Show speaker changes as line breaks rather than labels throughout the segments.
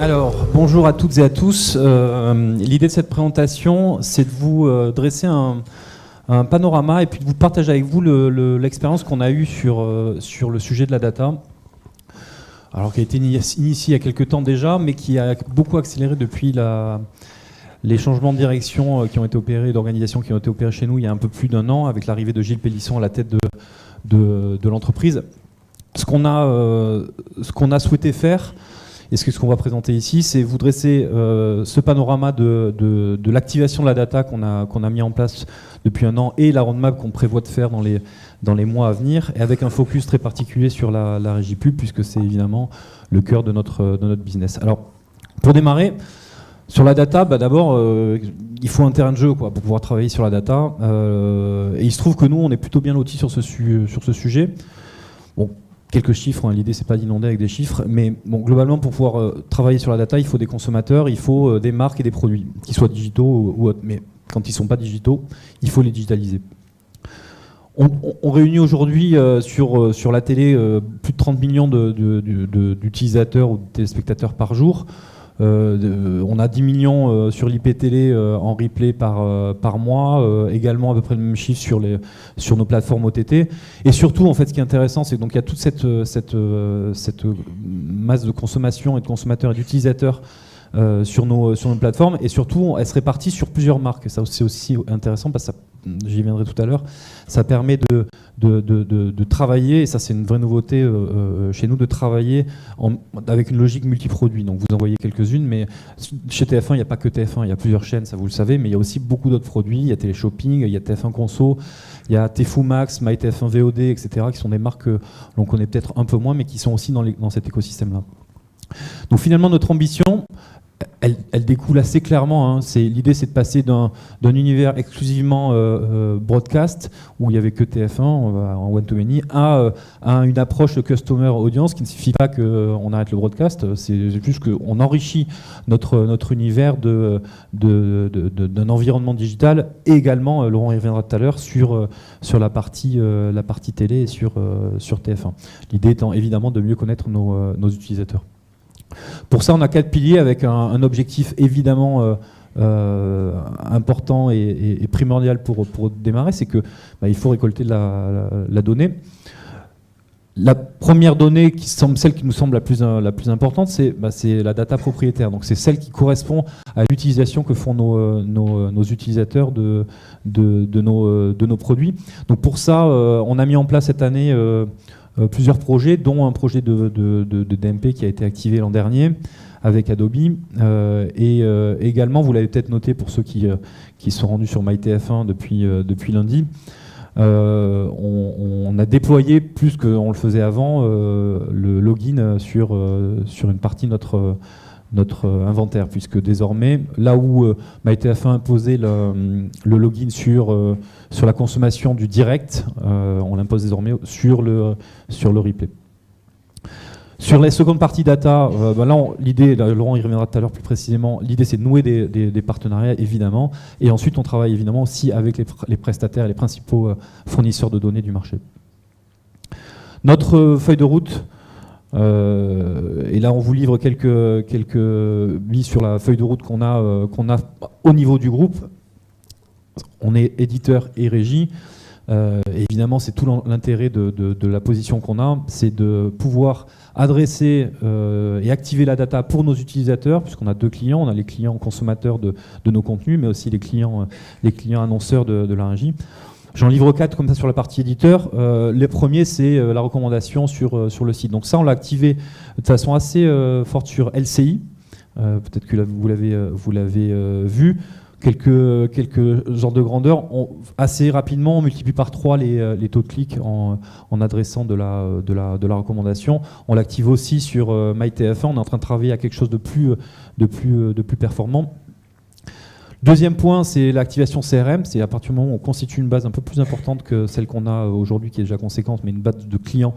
Alors, bonjour à toutes et à tous. L'idée de cette présentation, c'est de vous dresser un panorama et puis de vous partager avec vous l'expérience qu'on a eue sur le sujet de la data. Alors, qui a été initiée il y a quelques temps déjà, mais qui a beaucoup accéléré depuis les changements de direction qui ont été opérés, d'organisation qui ont été opérés chez nous il y a un peu plus d'un an, avec l'arrivée de Gilles Pélisson à la tête de l'entreprise. Ce qu'on a souhaité faire, et ce qu'on va présenter ici, c'est vous dresser ce panorama de l'activation de la data qu'on a mis en place depuis un an et la roadmap qu'on prévoit de faire dans les mois à venir, et avec un focus très particulier sur la régie pub, puisque c'est évidemment le cœur de notre business. Alors, pour démarrer, sur la data, d'abord, il faut un terrain de jeu pour pouvoir travailler sur la data. Et il se trouve que nous, on est plutôt bien lotis sur ce sujet. Bon, quelques chiffres, l'idée c'est pas d'inonder avec des chiffres, mais bon, globalement pour pouvoir travailler sur la data, il faut des consommateurs, il faut des marques et des produits, qu'ils soient digitaux ou autres. Mais quand ils sont pas digitaux, il faut les digitaliser. On réunit aujourd'hui sur la télé plus de 30 millions d'utilisateurs ou de téléspectateurs par jour. On a 10 millions sur l'IP télé en replay par mois, également à peu près le même chiffre sur nos plateformes OTT. Et surtout, en fait, ce qui est intéressant, c'est donc il y a toute cette masse de consommation et de consommateurs et d'utilisateurs sur nos plateformes, et surtout, elle se répartit sur plusieurs marques. Et ça, c'est aussi intéressant parce que j'y viendrai tout à l'heure. Ça permet de travailler, et ça c'est une vraie nouveauté chez nous, de travailler avec une logique multiproduit. Donc vous en voyez quelques-unes, mais chez TF1, il n'y a pas que TF1, il y a plusieurs chaînes, ça vous le savez, mais il y a aussi beaucoup d'autres produits. Il y a Téléshopping, il y a TF1 Conso, il y a TFU Max, MyTF1 VOD, etc., qui sont des marques que l'on connaît peut-être un peu moins, mais qui sont aussi dans cet écosystème-là. Donc finalement, notre ambition, elle découle assez clairement. L'idée, c'est de passer d'un univers exclusivement broadcast, où il n'y avait que TF1 en one-to-many, à une approche de customer audience qui ne suffit pas qu'on arrête le broadcast, c'est juste qu'on enrichit notre univers d'un environnement digital, et également, Laurent y reviendra tout à l'heure, sur la partie télé et sur TF1. L'idée étant évidemment de mieux connaître nos utilisateurs. Pour ça, on a 4 piliers avec un objectif évidemment important et primordial pour démarrer, c'est que il faut récolter la donnée. La première donnée, celle qui nous semble la plus importante, c'est la data propriétaire. Donc c'est celle qui correspond à l'utilisation que font nos utilisateurs de nos produits. Donc pour ça, on a mis en place cette année plusieurs projets, dont un projet de DMP qui a été activé l'an dernier avec Adobe. Et également, vous l'avez peut-être noté pour ceux qui sont rendus sur MyTF1 depuis lundi, on a déployé plus qu'on le faisait avant le login sur une partie de notre inventaire, puisque désormais, là où MyTF1 imposait le login sur la consommation du direct, on l'impose désormais sur le replay. Sur les secondes parties data, là, l'idée, Laurent y reviendra tout à l'heure plus précisément, l'idée c'est de nouer des partenariats évidemment, et ensuite on travaille évidemment aussi avec les prestataires et les principaux fournisseurs de données du marché. Notre feuille de route, et là on vous livre quelques billes sur la feuille de route qu'on a au niveau du groupe. On est éditeur et régie. Évidemment, c'est tout l'intérêt de la position qu'on a, c'est de pouvoir adresser et activer la data pour nos utilisateurs, puisqu'on a 2 clients. On a les clients consommateurs de nos contenus, mais aussi les clients annonceurs de la régie. J'en livre 4 comme ça sur la partie éditeur. Les premiers, c'est la recommandation sur le site. Donc ça, on l'a activé de façon assez forte sur LCI. Peut-être que vous l'avez vu. Quelques genres de grandeur. Assez rapidement, on multiplie par 3 les taux de clic en adressant de la recommandation. On l'active aussi sur MyTF1. On est en train de travailler à quelque chose de plus performant. Deuxième point, c'est l'activation CRM. C'est à partir du moment où on constitue une base un peu plus importante que celle qu'on a aujourd'hui, qui est déjà conséquente, mais une base de clients.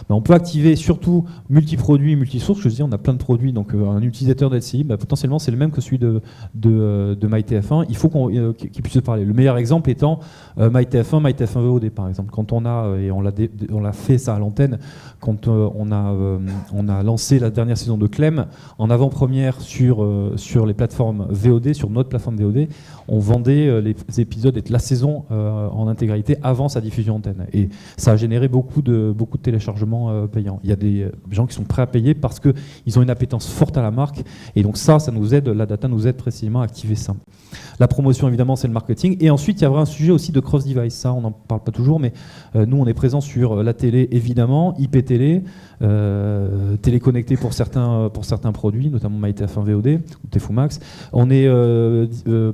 On peut activer surtout multi-produits, multi-sources. Je dis, on a plein de produits, donc un utilisateur d'LCI, potentiellement c'est le même que celui de MyTF1. Il faut qu'il puisse se parler. Le meilleur exemple étant MyTF1, MyTF1 VOD par exemple. Quand on a, et on l'a fait ça à l'antenne, quand on a lancé la dernière saison de Clem en avant-première sur les plateformes VOD, sur notre plateforme VOD, on vendait les épisodes et la saison en intégralité avant sa diffusion antenne. Et ça a généré beaucoup de téléchargements payants. Il y a des gens qui sont prêts à payer parce qu'ils ont une appétence forte à la marque. Et donc ça nous aide, la data nous aide précisément à activer ça. La promotion, évidemment, c'est le marketing. Et ensuite, il y a un sujet aussi de cross-device. Ça, on n'en parle pas toujours, mais nous, on est présent sur la télé, évidemment, IP télé, télé connectée pour certains produits, notamment MyTF1 VOD ou TFUMax. On est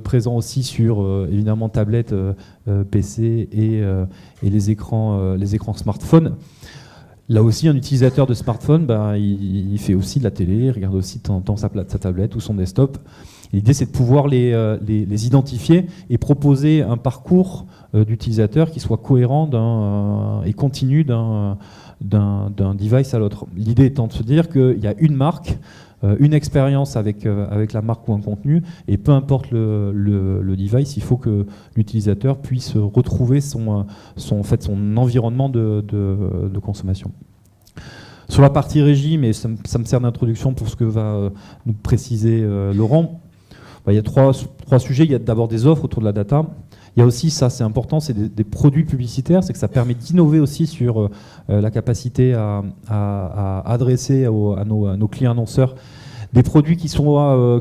présent aussi sur, évidemment, tablettes, PC et les écrans smartphones. Là aussi, un utilisateur de smartphone, il fait aussi de la télé, il regarde aussi de temps en temps sa tablette ou son desktop. L'idée, c'est de pouvoir les identifier et proposer un parcours d'utilisateur qui soit cohérent et continu d'un device à l'autre. L'idée étant de se dire qu'il y a une marque, une expérience avec la marque ou un contenu, et peu importe le device, il faut que l'utilisateur puisse retrouver son environnement de consommation. Sur la partie régime, et ça me sert d'introduction pour ce que va nous préciser Laurent, il y a trois sujets. Il y a d'abord des offres autour de la data. Il y a aussi, ça c'est important, c'est des produits publicitaires, c'est que ça permet d'innover aussi sur la capacité à adresser à nos clients annonceurs des produits qui soient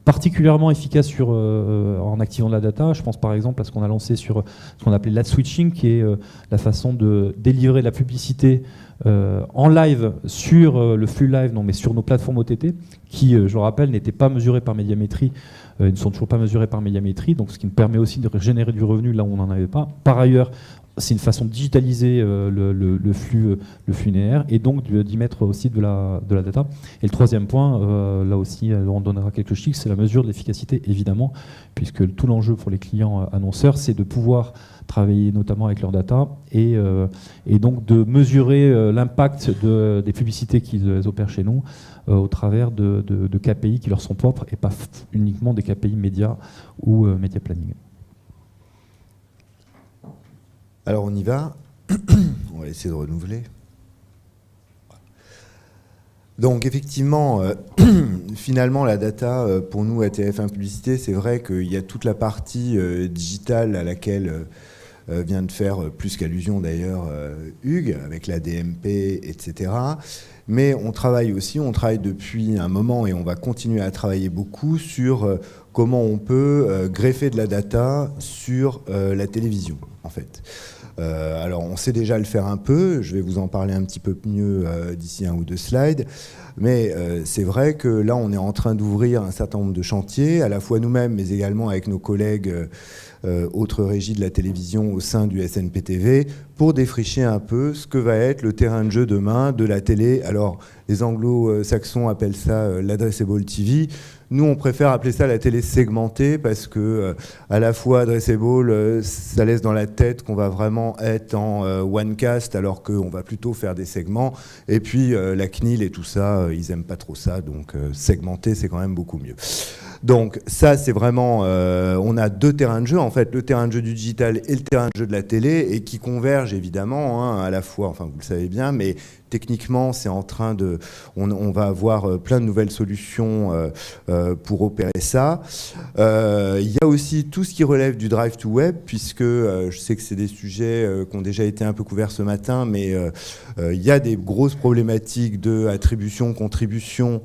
particulièrement efficaces en activant de la data. Je pense par exemple à ce qu'on a lancé sur ce qu'on appelait l'ad switching, qui est la façon de délivrer de la publicité en live sur le flux live, mais sur nos plateformes OTT, qui, je le rappelle, n'étaient pas mesurées par Médiamétrie, ne sont toujours pas mesurées par Médiamétrie, donc ce qui nous permet aussi de générer du revenu là où on n'en avait pas. Par ailleurs, c'est une façon de digitaliser le flux linéaire et donc d'y mettre aussi de la data. Et le troisième point, là aussi, on donnera quelques chiffres, c'est la mesure de l'efficacité, évidemment, puisque tout l'enjeu pour les clients annonceurs, c'est de pouvoir travailler notamment avec leur data et donc de mesurer l'impact des publicités qu'ils opèrent chez nous au travers de KPI qui leur sont propres et pas uniquement des KPI médias ou média planning.
Alors on y va, on va essayer de renouveler. Donc effectivement, finalement la data pour nous à TF1 Publicité, c'est vrai qu'il y a toute la partie digitale à laquelle vient de faire plus qu'allusion d'ailleurs Hugues, avec la DMP, etc. Mais on travaille depuis un moment et on va continuer à travailler beaucoup sur comment on peut greffer de la data sur la télévision en fait. Alors on sait déjà le faire un peu, je vais vous en parler un petit peu mieux d'ici un ou deux slides, mais c'est vrai que là on est en train d'ouvrir un certain nombre de chantiers, à la fois nous-mêmes mais également avec nos collègues autres régies de la télévision au sein du SNPTV, pour défricher un peu ce que va être le terrain de jeu demain de la télé. Alors les anglo-saxons appellent ça l'addressable TV. Nous, on préfère appeler ça la télé segmentée parce que à la fois addressable, ça laisse dans la tête qu'on va vraiment être en one cast alors qu'on va plutôt faire des segments. Et puis la CNIL et tout ça, ils aiment pas trop ça, donc segmenter, c'est quand même beaucoup mieux. Donc ça, c'est vraiment, on a deux terrains de jeu en fait, le terrain de jeu du digital et le terrain de jeu de la télé, et qui convergent évidemment à la fois, enfin vous le savez bien, mais techniquement, c'est en train de, on va avoir plein de nouvelles solutions pour opérer ça. Il y a aussi tout ce qui relève du drive to web, puisque je sais que c'est des sujets qui ont déjà été un peu couverts ce matin, mais il y a des grosses problématiques de attribution, contribution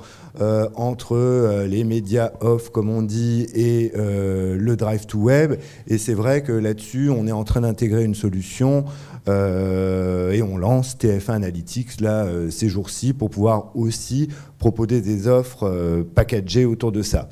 entre les médias off, comme on dit, et le drive to web. Et c'est vrai que là-dessus, on est en train d'intégrer une solution et on lance TF1 Analytics là ces jours-ci pour pouvoir aussi proposer des offres packagées autour de ça.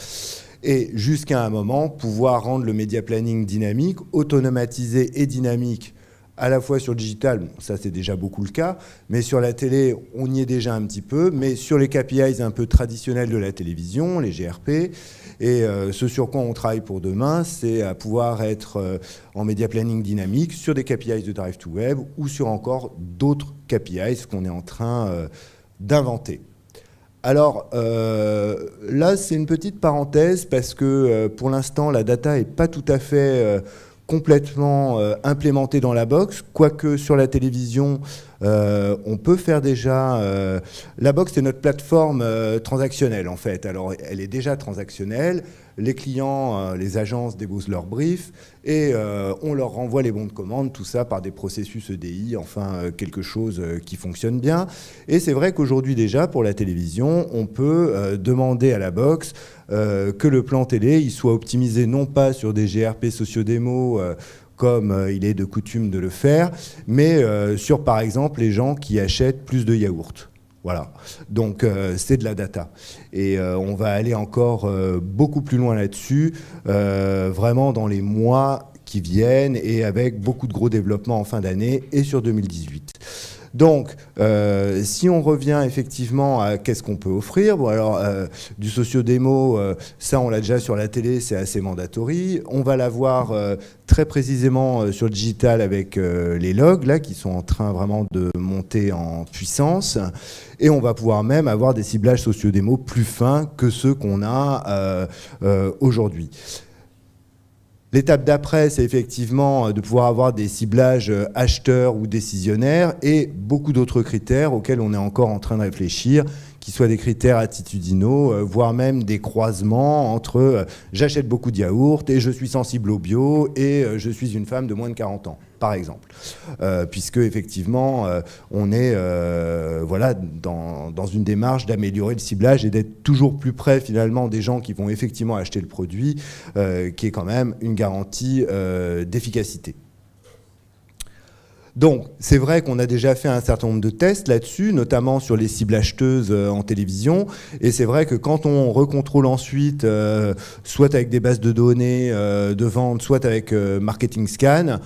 Et jusqu'à un moment, pouvoir rendre le média planning dynamique, automatisé et dynamique à la fois sur le digital, bon, ça c'est déjà beaucoup le cas, mais sur la télé, on y est déjà un petit peu, mais sur les KPIs un peu traditionnels de la télévision, les GRP, et ce sur quoi on travaille pour demain, c'est à pouvoir être en media planning dynamique sur des KPIs de Drive to Web ou sur encore d'autres KPIs qu'on est en train d'inventer. Alors là, c'est une petite parenthèse parce que pour l'instant, la data n'est pas tout à fait complètement implémentée dans la box, quoique sur la télévision, on peut faire déjà... la box, c'est notre plateforme transactionnelle, en fait. Alors, elle est déjà transactionnelle. Les clients, les agences déposent leurs briefs et on leur renvoie les bons de commande, tout ça par des processus EDI, enfin quelque chose qui fonctionne bien. Et c'est vrai qu'aujourd'hui déjà, pour la télévision, on peut demander à la box que le plan télé il soit optimisé non pas sur des GRP sociodémos comme il est de coutume de le faire, mais sur par exemple les gens qui achètent plus de yaourts. Voilà, donc c'est de la data. Et on va aller encore beaucoup plus loin là-dessus, vraiment dans les mois qui viennent et avec beaucoup de gros développements en fin d'année et sur 2018. Donc, si on revient effectivement à qu'est-ce qu'on peut offrir, bon alors du socio-démo, ça on l'a déjà sur la télé, c'est assez mandatory. On va l'avoir très précisément sur le digital avec les logs là qui sont en train vraiment de monter en puissance. Et on va pouvoir même avoir des ciblages socio-démo plus fins que ceux qu'on a aujourd'hui. L'étape d'après, c'est effectivement de pouvoir avoir des ciblages acheteurs ou décisionnaires et beaucoup d'autres critères auxquels on est encore en train de réfléchir, qui soient des critères attitudinaux, voire même des croisements entre j'achète beaucoup de yaourts et je suis sensible au bio et je suis une femme de moins de 40 ans, par exemple. Puisque effectivement, on est voilà, dans une démarche d'améliorer le ciblage et d'être toujours plus près finalement des gens qui vont effectivement acheter le produit, qui est quand même une garantie d'efficacité. Donc, c'est vrai qu'on a déjà fait un certain nombre de tests là-dessus, notamment sur les cibles acheteuses en télévision. Et c'est vrai que quand on recontrôle ensuite, soit avec des bases de données de vente, soit avec Marketing Scan,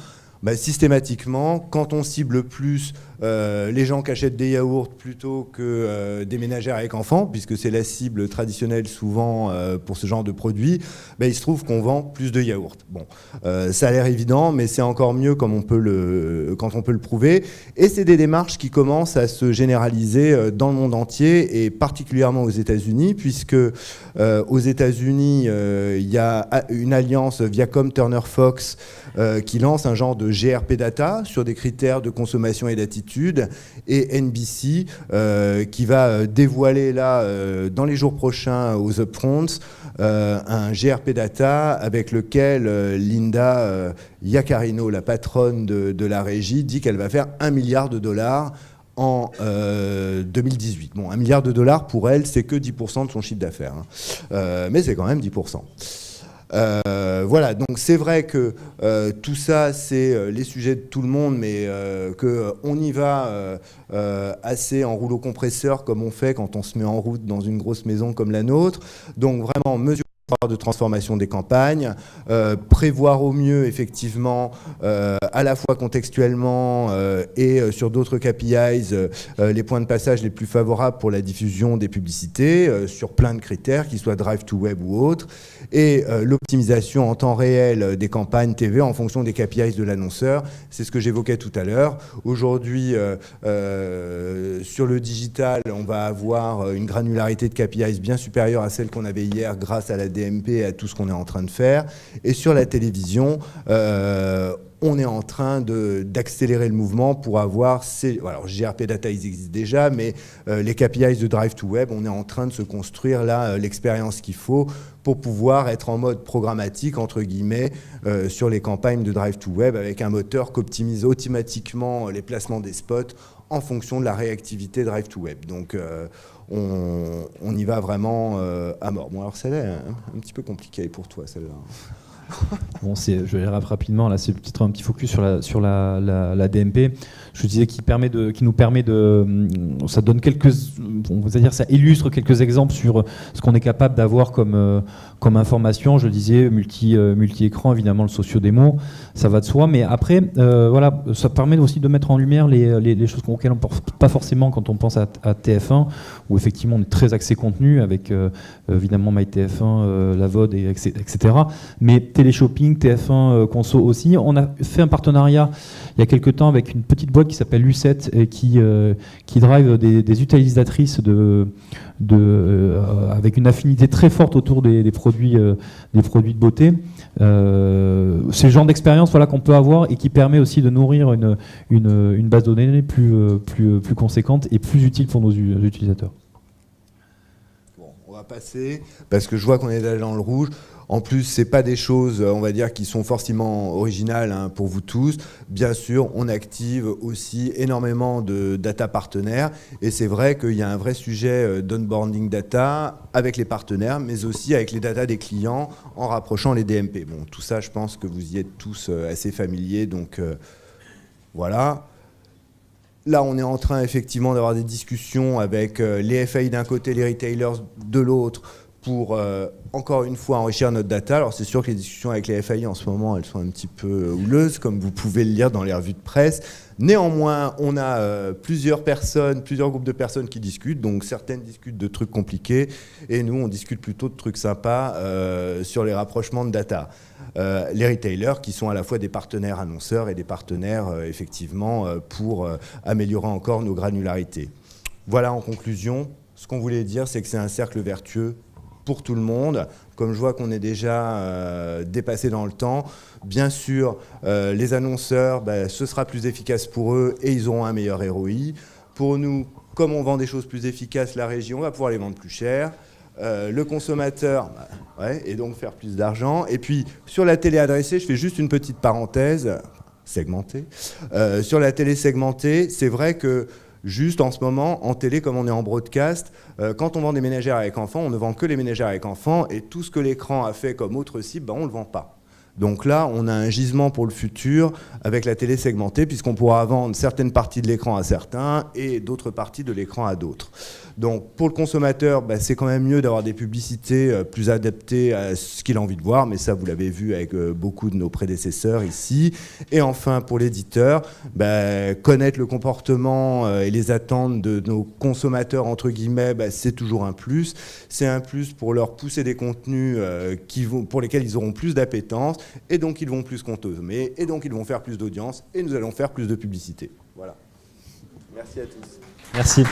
bah, systématiquement, quand on cible plus les gens qui achètent des yaourts plutôt que des ménagères avec enfants, puisque c'est la cible traditionnelle souvent pour ce genre de produit, bah, il se trouve qu'on vend plus de yaourts. Bon, ça a l'air évident, mais c'est encore mieux comme on peut quand on peut le prouver. Et c'est des démarches qui commencent à se généraliser dans le monde entier et particulièrement aux États-Unis, puisque aux États-Unis, il y a une alliance Viacom Turner Fox qui lance un genre de GRP data sur des critères de consommation et d'attitude, et NBC qui va dévoiler là dans les jours prochains aux upfronts un GRP data avec lequel Linda Yaccarino, la patronne de la régie, dit qu'elle va faire $1 milliard en 2018. Bon, $1 milliard pour elle, c'est que 10% de son chiffre d'affaires, hein. Mais c'est quand même 10%. Voilà, donc c'est vrai que tout ça, c'est les sujets de tout le monde, mais qu'on y va assez en rouleau compresseur comme on fait quand on se met en route dans une grosse maison comme la nôtre. Donc vraiment, mesure de transformation des campagnes, prévoir au mieux effectivement à la fois contextuellement et sur d'autres KPIs les points de passage les plus favorables pour la diffusion des publicités sur plein de critères, qu'ils soient Drive to Web ou autres, et l'optimisation en temps réel des campagnes TV en fonction des KPIs de l'annonceur. C'est ce que j'évoquais tout à l'heure. Aujourd'hui, sur le digital, on va avoir une granularité de KPIs bien supérieure à celle qu'on avait hier grâce à la DMP et à tout ce qu'on est en train de faire. Et sur la télévision, on est en train d'accélérer le mouvement pour avoir ces... Alors, GRP Data, ils existent déjà, mais les KPIs de Drive to Web, on est en train de se construire là l'expérience qu'il faut pour pouvoir être en mode programmatique, entre guillemets, sur les campagnes de Drive to Web avec un moteur qui optimise automatiquement les placements des spots en fonction de la réactivité Drive to Web. Donc, on y va vraiment à mort. Bon, alors celle-là est un petit peu compliquée pour toi, celle-là.
Bon, je vais rapidement, là, c'est peut-être un petit focus sur la DMP. Je disais qui nous permet de, ça donne on va dire, ça illustre quelques exemples sur ce qu'on est capable d'avoir comme information. Je le disais, multi-écran, évidemment, le socio-démo, ça va de soi. Mais après, voilà, ça permet aussi de mettre en lumière les choses auxquelles on ne pense pas forcément quand on pense à TF1, où effectivement on est très axé contenu avec évidemment MyTF1, la VOD, etc. Mais télé-shopping, TF1 conso aussi. On a fait un partenariat il y a quelques temps avec une petite boîte qui s'appelle U7 et qui drive des utilisatrices avec une affinité très forte autour des produits de beauté. C'est le genre d'expérience, voilà, qu'on peut avoir et qui permet aussi de nourrir une base de données plus conséquente et plus utile pour nos utilisateurs.
Bon, on va passer, parce que je vois qu'on est déjà dans le rouge. En plus, c'est pas des choses, on va dire, qui sont forcément originales pour vous tous. Bien sûr, on active aussi énormément de data partenaires. Et c'est vrai qu'il y a un vrai sujet d'onboarding data avec les partenaires, mais aussi avec les data des clients en rapprochant les DMP. Bon, tout ça, je pense que vous y êtes tous assez familiers. Donc, voilà. Là, on est en train, effectivement, d'avoir des discussions avec les FAI d'un côté, les retailers de l'autre, pour encore une fois enrichir notre data. Alors c'est sûr que les discussions avec les FAI en ce moment, elles sont un petit peu houleuses, comme vous pouvez le lire dans les revues de presse. Néanmoins, on a plusieurs groupes de personnes qui discutent, donc certaines discutent de trucs compliqués, et nous, on discute plutôt de trucs sympas sur les rapprochements de data. Les retailers qui sont à la fois des partenaires annonceurs et des partenaires, effectivement, pour améliorer encore nos granularités. Voilà, en conclusion, ce qu'on voulait dire, c'est que c'est un cercle vertueux pour tout le monde. Comme je vois qu'on est déjà dépassé dans le temps, bien sûr, les annonceurs, ce sera plus efficace pour eux et ils auront un meilleur ROI. Pour nous, comme on vend des choses plus efficaces, la régie, on va pouvoir les vendre plus cher. Le consommateur, et donc faire plus d'argent. Et puis, sur la télé adressée, je fais juste une petite parenthèse, segmentée. Sur la télé segmentée, c'est vrai que juste en ce moment, en télé, comme on est en broadcast, quand on vend des ménagères avec enfants, on ne vend que les ménagères avec enfants et tout ce que l'écran a fait comme autre cible, on ne le vend pas. Donc là, on a un gisement pour le futur avec la télé segmentée, puisqu'on pourra vendre certaines parties de l'écran à certains et d'autres parties de l'écran à d'autres. Donc pour le consommateur, c'est quand même mieux d'avoir des publicités plus adaptées à ce qu'il a envie de voir, mais ça vous l'avez vu avec beaucoup de nos prédécesseurs ici. Et enfin pour l'éditeur, connaître le comportement et les attentes de nos consommateurs, entre guillemets, c'est toujours un plus. C'est un plus pour leur pousser des contenus pour lesquels ils auront plus d'appétence, et donc ils vont plus consommer, et donc ils vont faire plus d'audience, et nous allons faire plus de publicité. Voilà. Merci à tous.
Merci.